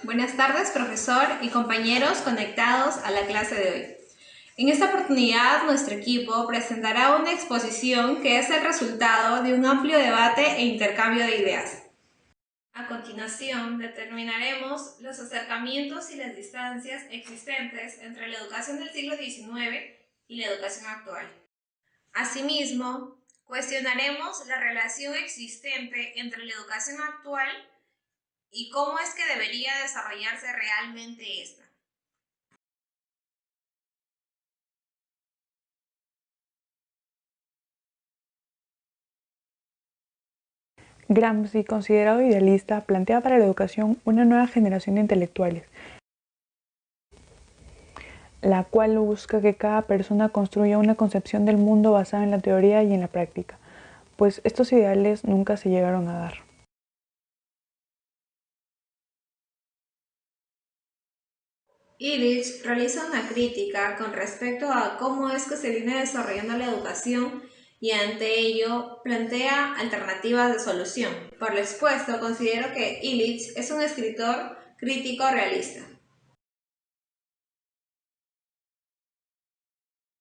Buenas tardes, profesor y compañeros conectados a la clase de hoy. En esta oportunidad, nuestro equipo presentará una exposición que es el resultado de un amplio debate e intercambio de ideas. A continuación, determinaremos los acercamientos y las distancias existentes entre la educación del siglo XIX y la educación actual. Asimismo, cuestionaremos la relación existente entre la educación actual y cómo es que debería desarrollarse realmente esta. Gramsci, considerado idealista, plantea para la educación una nueva generación de intelectuales, la cual busca que cada persona construya una concepción del mundo basada en la teoría y en la práctica, pues estos ideales nunca se llegaron a dar. Illich realiza una crítica con respecto a cómo es que se viene desarrollando la educación y ante ello plantea alternativas de solución. Por lo expuesto, considero que Illich es un escritor crítico realista.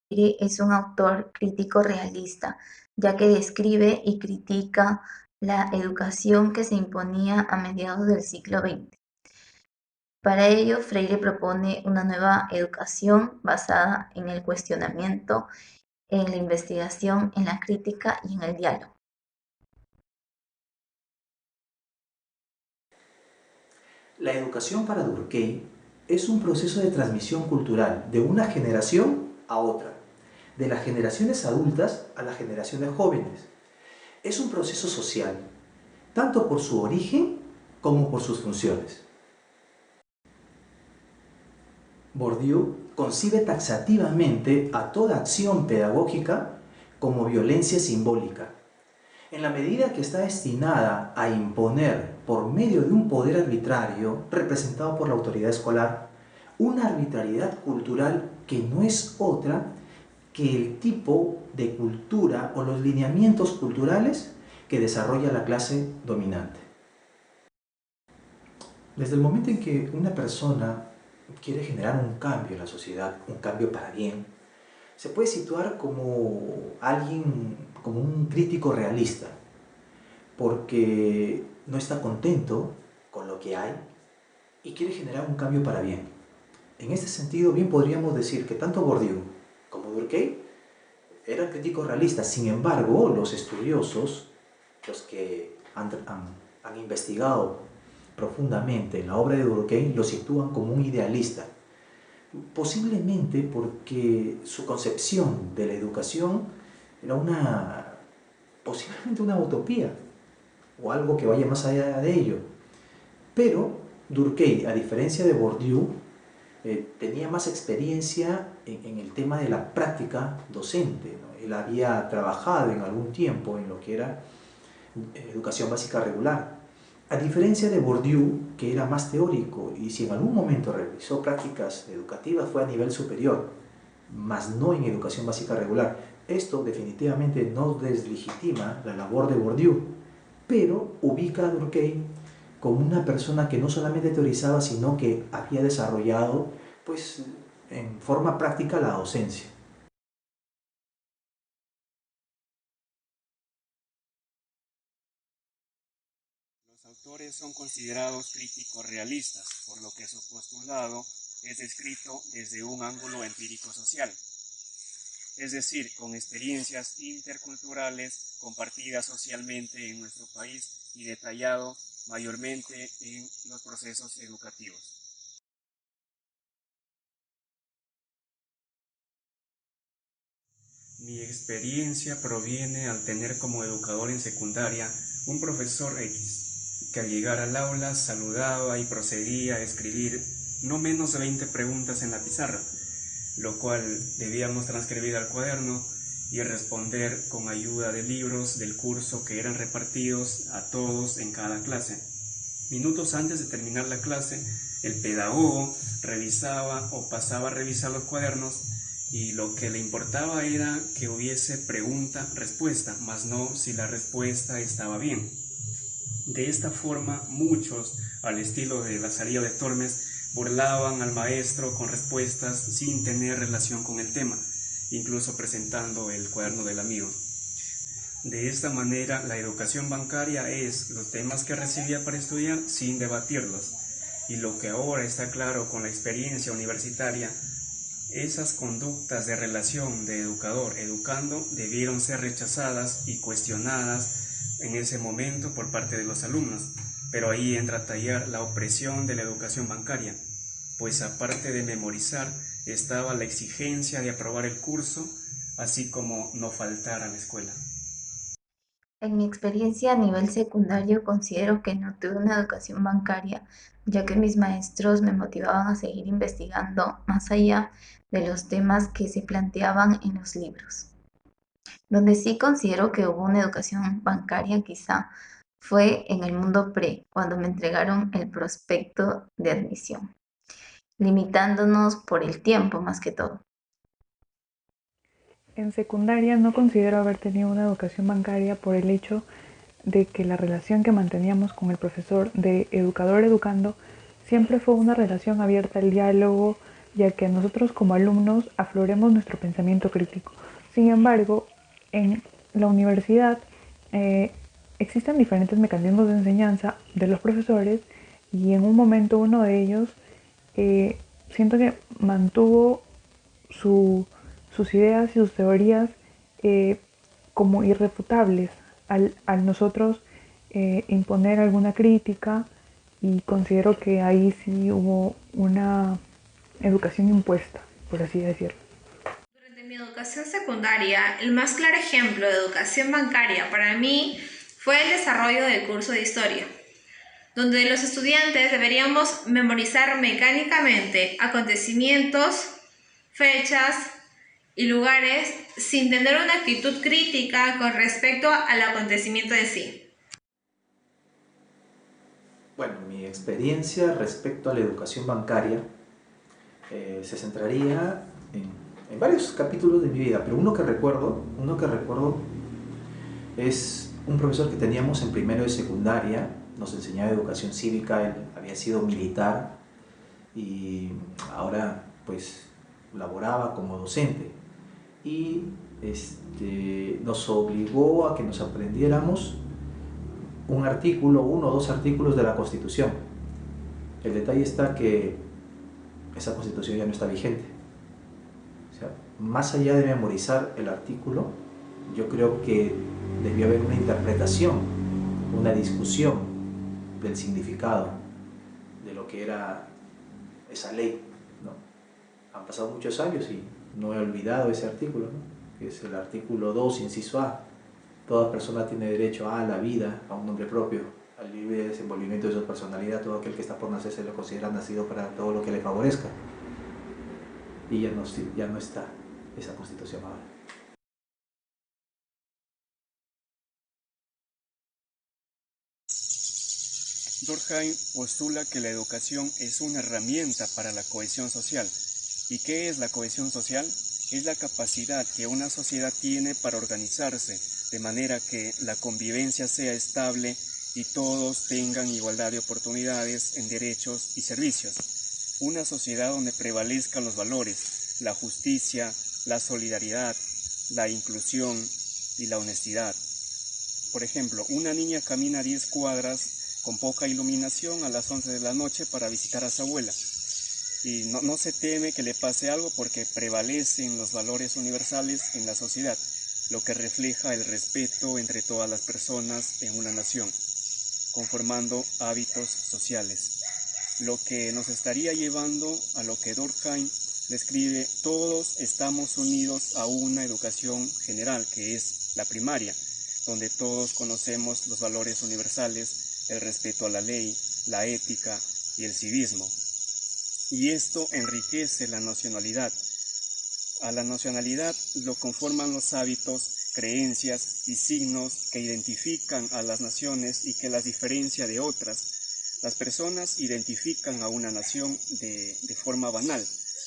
Es un autor crítico realista, ya que describe y critica la educación que se imponía a mediados del siglo XX. Para ello, Freire propone una nueva educación basada en el cuestionamiento, en la investigación, en la crítica y en el diálogo. La educación para Durkheim es un proceso de transmisión cultural de una generación a otra, de las generaciones adultas a las generaciones jóvenes. Es un proceso social, tanto por su origen como por sus funciones. Bourdieu concibe taxativamente a toda acción pedagógica como violencia simbólica, en la medida que está destinada a imponer, por medio de un poder arbitrario representado por la autoridad escolar, una arbitrariedad cultural que no es otra que el tipo de cultura o los lineamientos culturales que desarrolla la clase dominante. Desde el momento en que una persona quiere generar un cambio en la sociedad, un cambio para bien, se puede situar como alguien, como un crítico realista, porque no está contento con lo que hay y quiere generar un cambio para bien. En este sentido, bien podríamos decir que tanto Bourdieu como Durkheim eran críticos realistas. Sin embargo, los estudiosos, los que han investigado profundamente la obra de Durkheim, lo sitúan como un idealista. Posiblemente porque su concepción de la educación era posiblemente una utopía, o algo que vaya más allá de ello. Pero Durkheim, a diferencia de Bourdieu, tenía más experiencia en el tema de la práctica docente, ¿no? Él había trabajado en algún tiempo en lo que era educación básica regular. A diferencia de Bourdieu, que era más teórico, y si en algún momento realizó prácticas educativas fue a nivel superior, mas no en educación básica regular. Esto definitivamente no deslegitima la labor de Bourdieu, pero ubica a Durkheim como una persona que no solamente teorizaba, sino que había desarrollado, pues, en forma práctica la docencia. Los autores son considerados críticos realistas, por lo que su postulado es descrito desde un ángulo empírico-social, es decir, con experiencias interculturales compartidas socialmente en nuestro país y detallado mayormente en los procesos educativos. Mi experiencia proviene al tener como educador en secundaria un profesor X, que al llegar al aula saludaba y procedía a escribir no menos de 20 preguntas en la pizarra, lo cual debíamos transcribir al cuaderno y responder con ayuda de libros del curso que eran repartidos a todos en cada clase. Minutos antes de terminar la clase, el pedagogo revisaba o pasaba a revisar los cuadernos y lo que le importaba era que hubiese pregunta-respuesta, mas no si la respuesta estaba bien. De esta forma, muchos al estilo de Lazarillo de Tormes, burlaban al maestro con respuestas sin tener relación con el tema, incluso presentando el cuaderno del amigo. De esta manera, la educación bancaria es los temas que recibía para estudiar sin debatirlos, y lo que ahora está claro con la experiencia universitaria, esas conductas de relación de educador-educando debieron ser rechazadas y cuestionadas en ese momento por parte de los alumnos, pero ahí entra a tallar la opresión de la educación bancaria, pues aparte de memorizar estaba la exigencia de aprobar el curso, así como no faltar a la escuela. En mi experiencia a nivel secundario considero que no tuve una educación bancaria, ya que mis maestros me motivaban a seguir investigando más allá de los temas que se planteaban en los libros. Donde sí considero que hubo una educación bancaria quizá fue en el mundo pre, cuando me entregaron el prospecto de admisión, limitándonos por el tiempo más que todo. En secundaria no considero haber tenido una educación bancaria por el hecho de que la relación que manteníamos con el profesor de educador-educando siempre fue una relación abierta al diálogo y a que nosotros como alumnos afloremos nuestro pensamiento crítico. Sin embargo, en la universidad existen diferentes mecanismos de enseñanza de los profesores y en un momento uno de ellos siento que mantuvo sus ideas y sus teorías como irrefutables al nosotros imponer alguna crítica, y considero que ahí sí hubo una educación impuesta, por así decirlo. Durante mi educación secundaria, el más claro ejemplo de educación bancaria para mí fue el desarrollo del curso de historia, donde los estudiantes deberíamos memorizar mecánicamente acontecimientos, fechas y lugares sin tener una actitud crítica con respecto al acontecimiento en sí. Bueno, mi experiencia respecto a la educación bancaria se centraría en varios capítulos de mi vida, pero uno que recuerdo es un profesor que teníamos en primero de secundaria, nos enseñaba educación cívica, él había sido militar y ahora pues laboraba como docente, y nos obligó a que nos aprendiéramos un artículo, uno o dos artículos de la Constitución. El detalle está que esa Constitución ya no está vigente. O sea, más allá de memorizar el artículo, yo creo que debió haber una interpretación, una discusión del significado de lo que era esa ley, ¿no? Han pasado muchos años y no he olvidado ese artículo, ¿no? Que es el artículo 2, inciso A. Toda persona tiene derecho a la vida, a un nombre propio, al libre desenvolvimiento de su personalidad. Todo aquel que está por nacer se lo considera nacido para todo lo que le favorezca. Y ya no está esa Constitución ahora. Durkheim postula que la educación es una herramienta para la cohesión social. ¿Y qué es la cohesión social? Es la capacidad que una sociedad tiene para organizarse de manera que la convivencia sea estable y todos tengan igualdad de oportunidades en derechos y servicios. Una sociedad donde prevalezcan los valores, la justicia, la solidaridad, la inclusión y la honestidad. Por ejemplo, una niña camina 10 cuadras con poca iluminación a las 11 de la noche para visitar a su abuela. Y no se teme que le pase algo porque prevalecen los valores universales en la sociedad, lo que refleja el respeto entre todas las personas en una nación, conformando hábitos sociales. Lo que nos estaría llevando a lo que Durkheim describe: todos estamos unidos a una educación general, que es la primaria, donde todos conocemos los valores universales, el respeto a la ley, la ética y el civismo. Y esto enriquece la nacionalidad. A la nacionalidad lo conforman los hábitos, creencias y signos que identifican a las naciones y que las diferencia de otras. Las personas identifican a una nación de forma banal,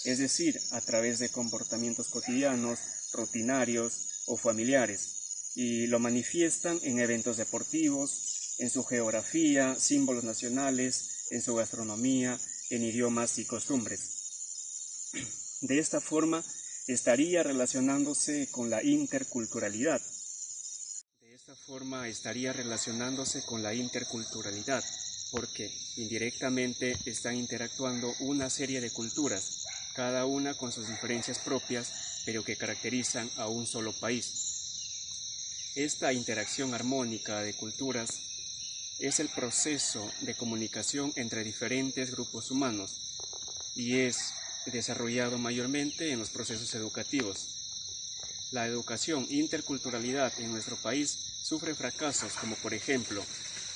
es decir, a través de comportamientos cotidianos, rutinarios o familiares, y lo manifiestan en eventos deportivos, en su geografía, símbolos nacionales, en su gastronomía, en idiomas y costumbres. De esta forma, estaría relacionándose con la interculturalidad. Porque indirectamente están interactuando una serie de culturas, cada una con sus diferencias propias, pero que caracterizan a un solo país. Esta interacción armónica de culturas es el proceso de comunicación entre diferentes grupos humanos y es desarrollado mayormente en los procesos educativos. La educación interculturalidad en nuestro país sufre fracasos como por ejemplo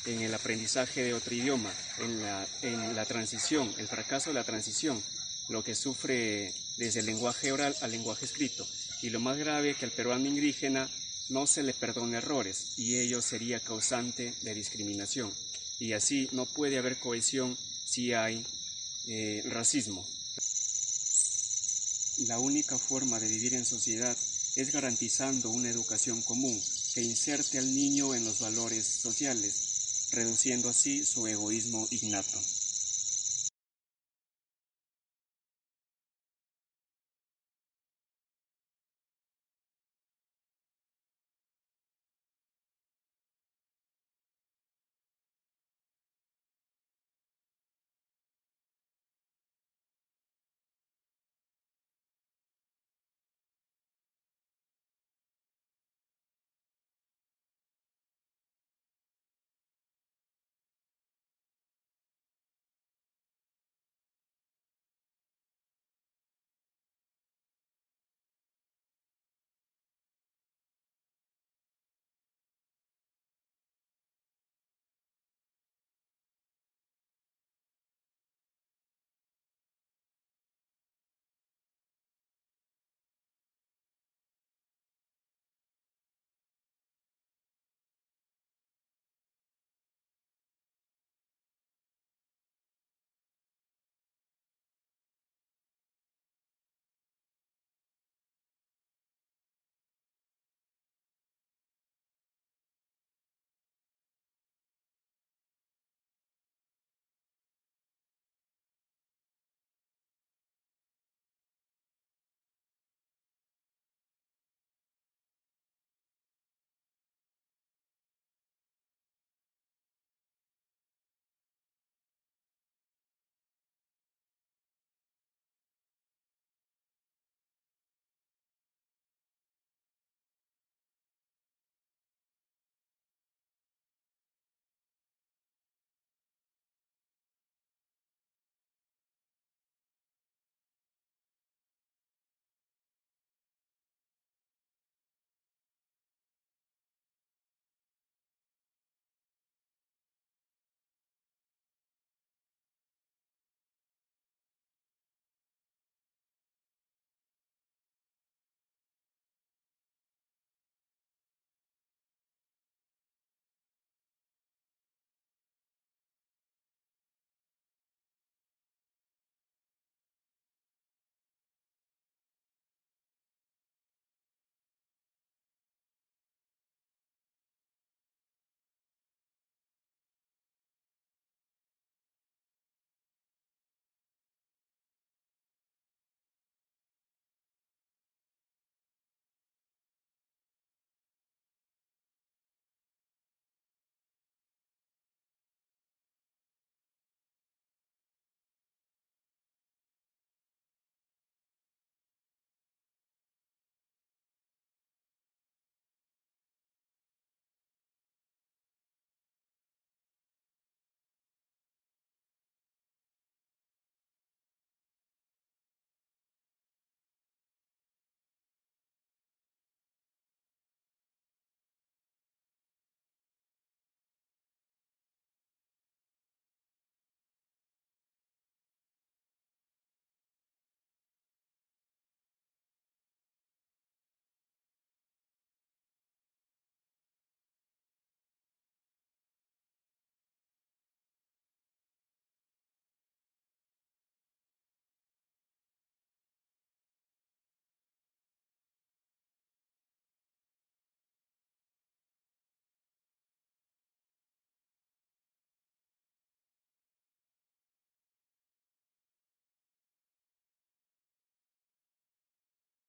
en el aprendizaje de otro idioma, en la transición, el fracaso de la transición, lo que sufre desde el lenguaje oral al lenguaje escrito. Y lo más grave es que al peruano indígena no se le perdona errores y ello sería causante de discriminación. Y así no puede haber cohesión si hay racismo. La única forma de vivir en sociedad es garantizando una educación común que inserte al niño en los valores sociales, reduciendo así su egoísmo innato.